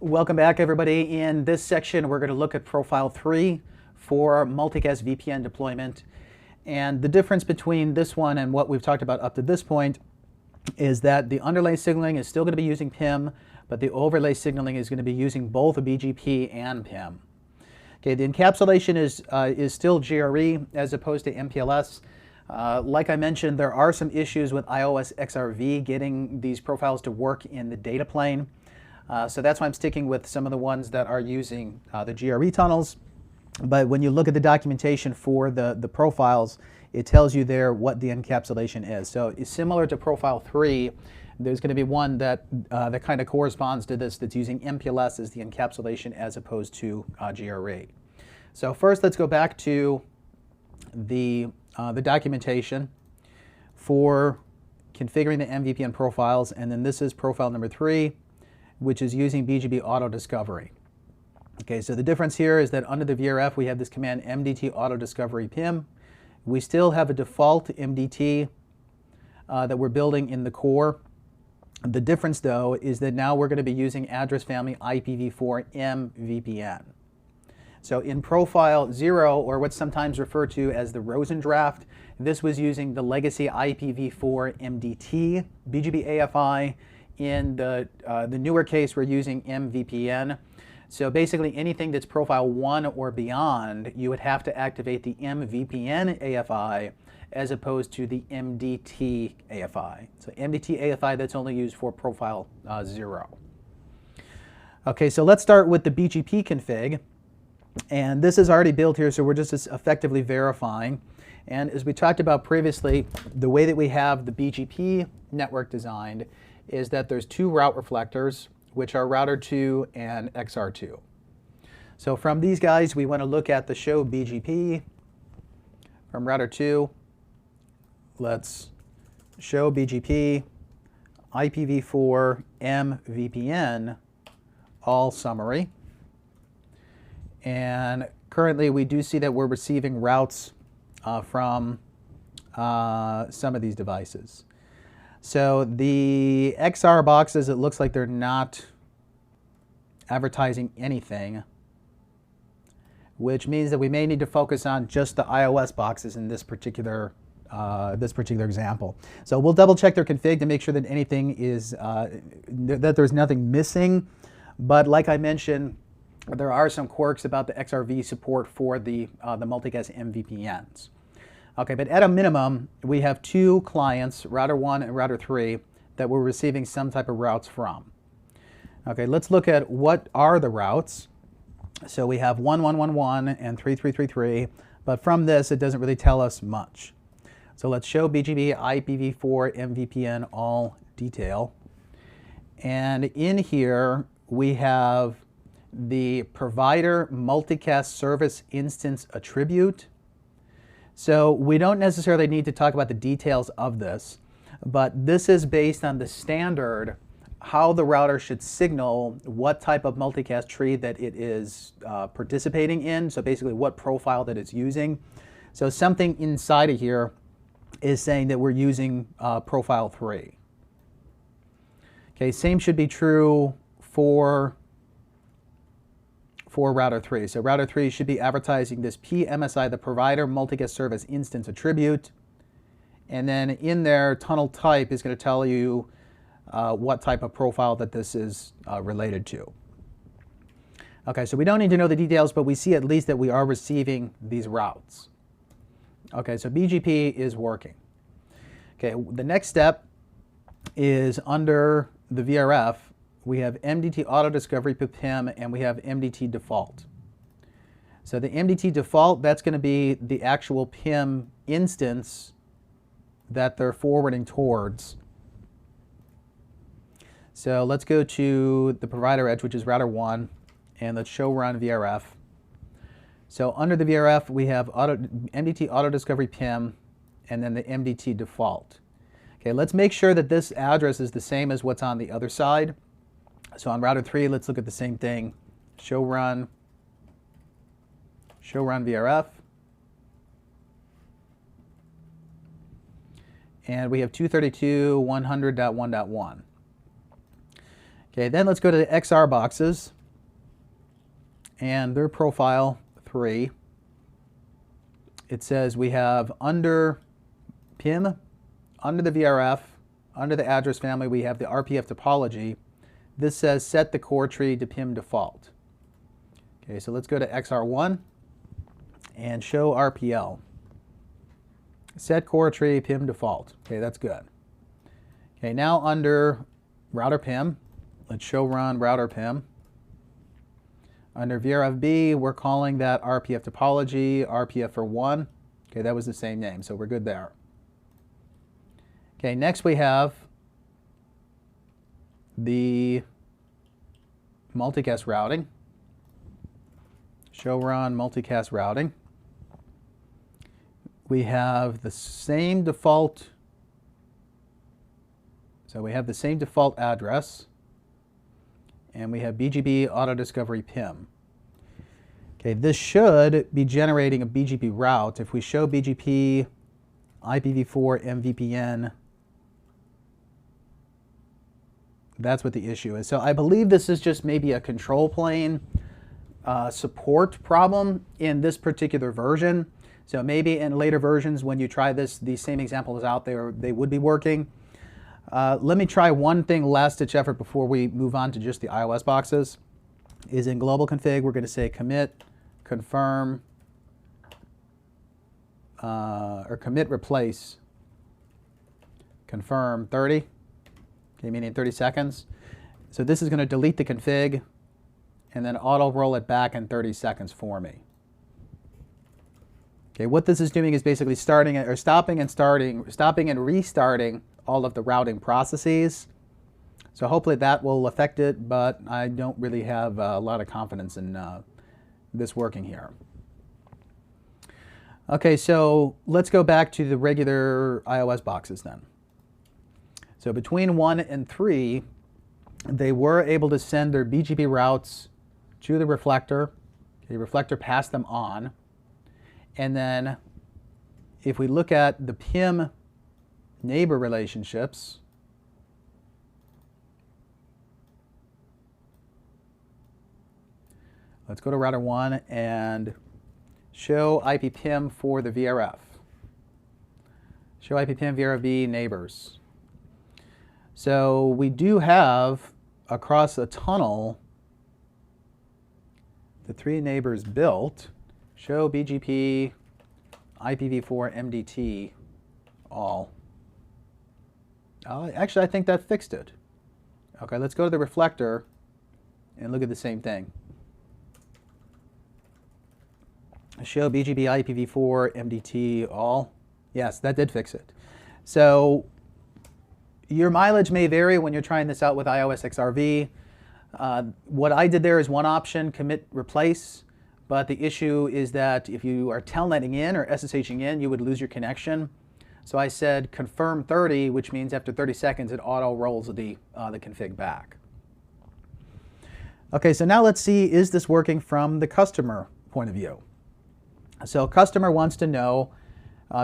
Welcome back, everybody. In this section, we're going to look at Profile 3 for multicast VPN deployment. And the difference between this one and what we've talked about up to this point is that the underlay signaling is still going to be using PIM, but the overlay signaling is going to be using both BGP and PIM. Okay, the encapsulation is still GRE as opposed to MPLS. Like I mentioned, there are some issues with iOS XRV getting these profiles to work in the data plane. So that's why I'm sticking with some of the ones that are using the GRE tunnels. But when you look at the documentation for the profiles, it tells you there what the encapsulation is. So it's similar to Profile 3. There's going to be one that kind of corresponds to this that's using MPLS as the encapsulation as opposed to GRE. So first, let's go back to the documentation for configuring the MVPN profiles, and then this is profile number 3, which is using BGP auto discovery. Okay, so the difference here is that under the VRF we have this command MDT auto discovery PIM. We still have a default MDT that we're building in the core. The difference, though, is that now we're going to be using address family IPv4 MVPN. So in profile 0, or what's sometimes referred to as the Rosen draft, this was using the legacy IPv4 MDT BGP AFI. In the newer case, we're using MVPN. So basically anything that's profile 1 or beyond, you would have to activate the MVPN AFI as opposed to the MDT AFI. So MDT AFI, that's only used for profile 0. Okay, so let's start with the BGP config. And this is already built here, so we're just effectively verifying. And as we talked about previously, the way that we have the BGP network designed is that there's 2 route reflectors, which are router 2 and XR2. So from these guys, we want to look at the show BGP. From router 2, let's show BGP, IPv4, MVPN, all summary. And currently, we do see that we're receiving routes from some of these devices. So the XR boxes, it looks like they're not advertising anything, which means that we may need to focus on just the iOS boxes in this particular example. So we'll double check their config to make sure that anything is that there's nothing missing. But like I mentioned, there are some quirks about the XRV support for the multicast MVPNs. Okay, but at a minimum, we have 2 clients, router 1 and router 3, that we're receiving some type of routes from. Okay, let's look at what are the routes. So we have 1111 and 3333, but from this, it doesn't really tell us much. So let's show BGP, IPv4, MVPN, all detail. And in here, we have the provider multicast service instance attribute. So we don't necessarily need to talk about the details of this, but this is based on the standard, how the router should signal what type of multicast tree that it is participating in, so basically what profile that it's using. So something inside of here is saying that we're using profile 3. Okay, same should be true for router 3. So router 3 should be advertising this PMSI, the provider multicast service instance attribute. And then in there, tunnel type is going to tell you what type of profile that this is related to. Okay, so we don't need to know the details, but we see at least that we are receiving these routes. Okay, so BGP is working. Okay, the next step is under the VRF. We have MDT auto discovery PIM, and we have MDT default. So the MDT default, that's going to be the actual PIM instance that they're forwarding towards. So let's go to the provider edge, which is router 1, and let's show run VRF. So under the VRF, we have MDT auto discovery PIM, and then the MDT default. Okay, let's make sure that this address is the same as what's on the other side. So on router 3, let's look at the same thing. Show run VRF. And we have 232.100.1.1. Okay, then let's go to the XR boxes and their profile 3. It says we have under PIM, under the VRF, under the address family, we have the RPF topology. This says set the core tree to PIM default. Okay, so let's go to XR1 and show RPL. Set core tree PIM default. Okay, that's good. Okay, now under router PIM, let's show run router PIM. Under VRFB, we're calling that RPF topology, RPF for 1. Okay, that was the same name, so we're good there. Okay, next we have the multicast routing. Show run multicast routing. We have the same default, so we have the same default address, and we have BGP auto discovery PIM. Okay, this should be generating a BGP route. If we show BGP IPv4 MVPN, that's what the issue is. So I believe this is just maybe a control plane support problem in this particular version. So maybe in later versions when you try this, these same examples out there, they would be working. Let me try one thing last ditch effort before we move on to just the iOS boxes. Is in global config, we're going to say commit, confirm, or commit replace, confirm 30, okay, meaning 30 seconds. So this is going to delete the config and then auto roll it back in 30 seconds for me. Okay, what this is doing is basically stopping and restarting all of the routing processes. So hopefully that will affect it, but I don't really have a lot of confidence in this working here. Okay, so let's go back to the regular iOS boxes then. So between 1 and 3, they were able to send their BGP routes to the reflector. Okay, reflector passed them on. And then if we look at the PIM neighbor relationships, let's go to router 1 and show IP PIM for the VRF. Show IP PIM VRFB neighbors. So we do have across a tunnel the 3 neighbors built. Show BGP IPv4 MDT all. Actually, I think that fixed it. Okay, let's go to the reflector and look at the same thing. Show BGP IPv4 MDT all. Yes, that did fix it. So your mileage may vary when you're trying this out with iOS XRV. What I did there is one option, commit replace. But the issue is that if you are telnetting in or SSHing in, you would lose your connection. So I said confirm 30, which means after 30 seconds it auto rolls the config back. Okay, so now let's see, is this working from the customer point of view? So customer wants to know,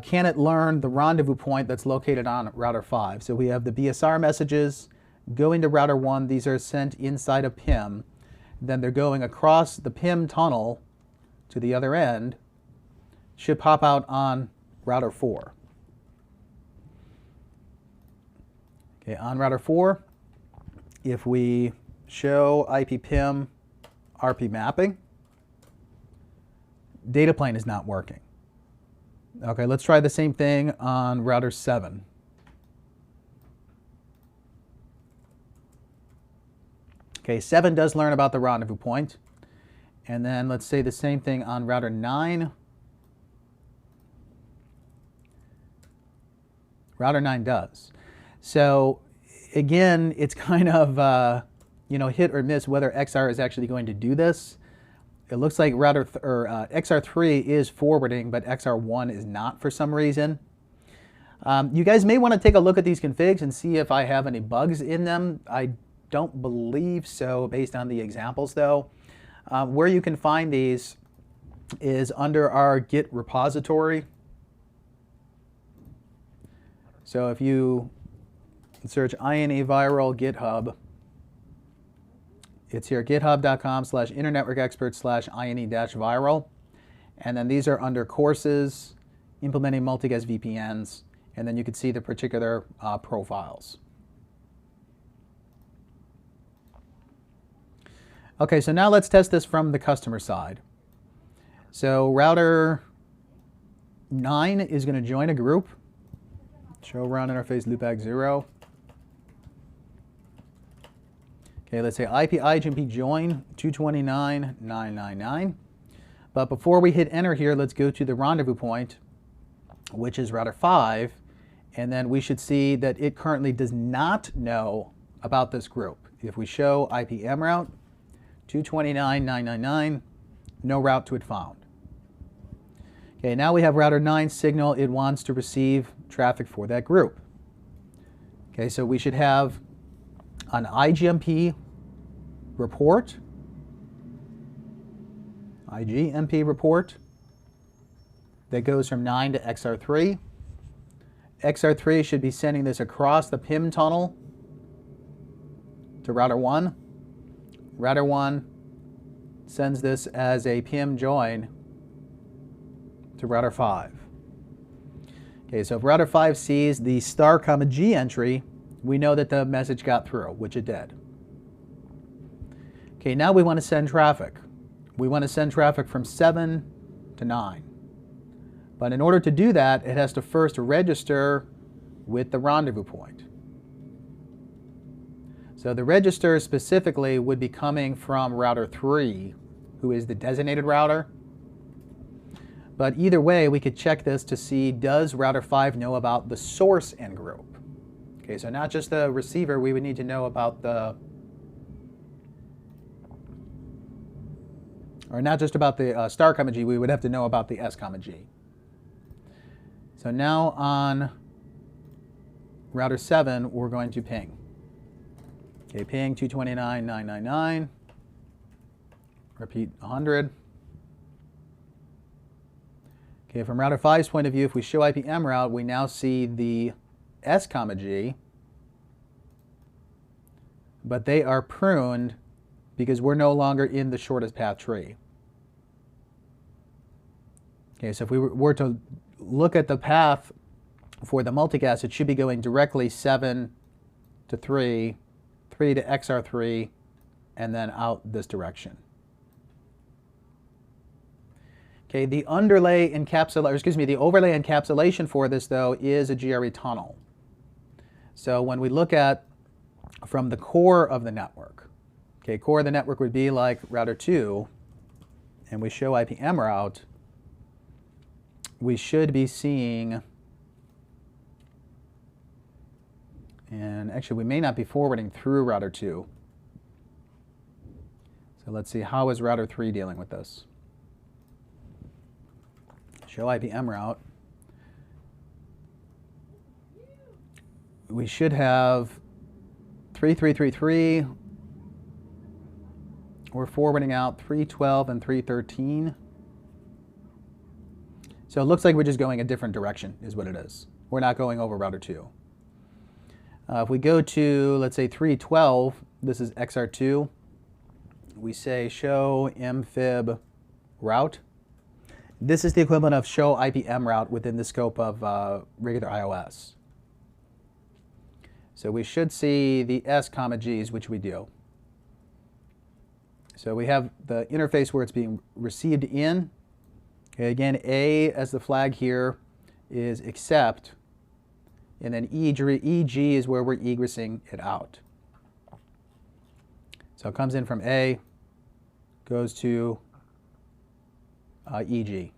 can it learn the rendezvous point that's located on router 5? So we have the BSR messages going to router 1. These are sent inside of PIM. Then they're going across the PIM tunnel to the other end, should pop out on router 4. Okay, on router 4, if we show IP PIM RP mapping, data plane is not working. Okay, let's try the same thing on router 7. Okay, 7 does learn about the rendezvous point. And then let's say the same thing on router 9. Router 9 does. So again, it's kind of hit or miss whether XR is actually going to do this. It looks like XR3 is forwarding, but XR1 is not for some reason. You guys may want to take a look at these configs and see if I have any bugs in them. I don't believe so based on the examples though. Where you can find these is under our Git repository. So if you search INE viral GitHub, It's here, github.com/internetworkexpert/ini-viral. And then these are under courses, implementing multicast VPNs, and then you can see the particular profiles. Okay, so now let's test this from the customer side. So router 9 is going to join a group. Show round interface loopback 0. Okay, let's say IP IGMP join 229.999. But before we hit enter here, let's go to the rendezvous point, which is router 5. And then we should see that it currently does not know about this group. If we show IPM route 229.999, no route to it found. Okay, now we have router 9 signal. It wants to receive traffic for that group. Okay, so we should have an IGMP report, IGMP report that goes from 9 to XR3. XR3 should be sending this across the PIM tunnel to router 1. Router 1 sends this as a PIM join to router 5. Okay, so if router 5 sees the star comma G entry, we know that the message got through, which it did. Okay, now we want to send traffic. We want to send traffic from 7 to 9. But in order to do that, it has to first register with the rendezvous point. So the register specifically would be coming from router 3, who is the designated router. But either way, we could check this to see, does router 5 know about the source end group? Okay, so not just the receiver, we would need to know about the, or not just about the star comma G, we would have to know about the S comma G. So now on router 7, we're going to ping. Okay, ping 229.999, repeat 100. Okay, from router 5's point of view, if we show IPM route, we now see the S comma G, but they are pruned because we're no longer in the shortest path tree. Okay, so if we were to look at the path for the multicast, it should be going directly 7 to 3, 3 to XR3, and then out this direction. Okay, the overlay encapsulation for this, though, is a GRE tunnel. So when we look at from the core of the network, okay, core of the network would be like router 2, and we show IPM route, we should be seeing, and actually we may not be forwarding through router 2. So let's see, how is router 3 dealing with this? Show IPM route. We should have 3333. We're forwarding out 312 and 313. So it looks like we're just going a different direction is what it is. We're not going over router 2. If we go to, let's say, 312, this is XR2. We say show mfib route. This is the equivalent of show IPM route within the scope of regular iOS. So we should see the S comma G's, which we do. So we have the interface where it's being received in. Okay, again, A as the flag here is accept, and then EG is where we're egressing it out. So it comes in from A, goes to EG.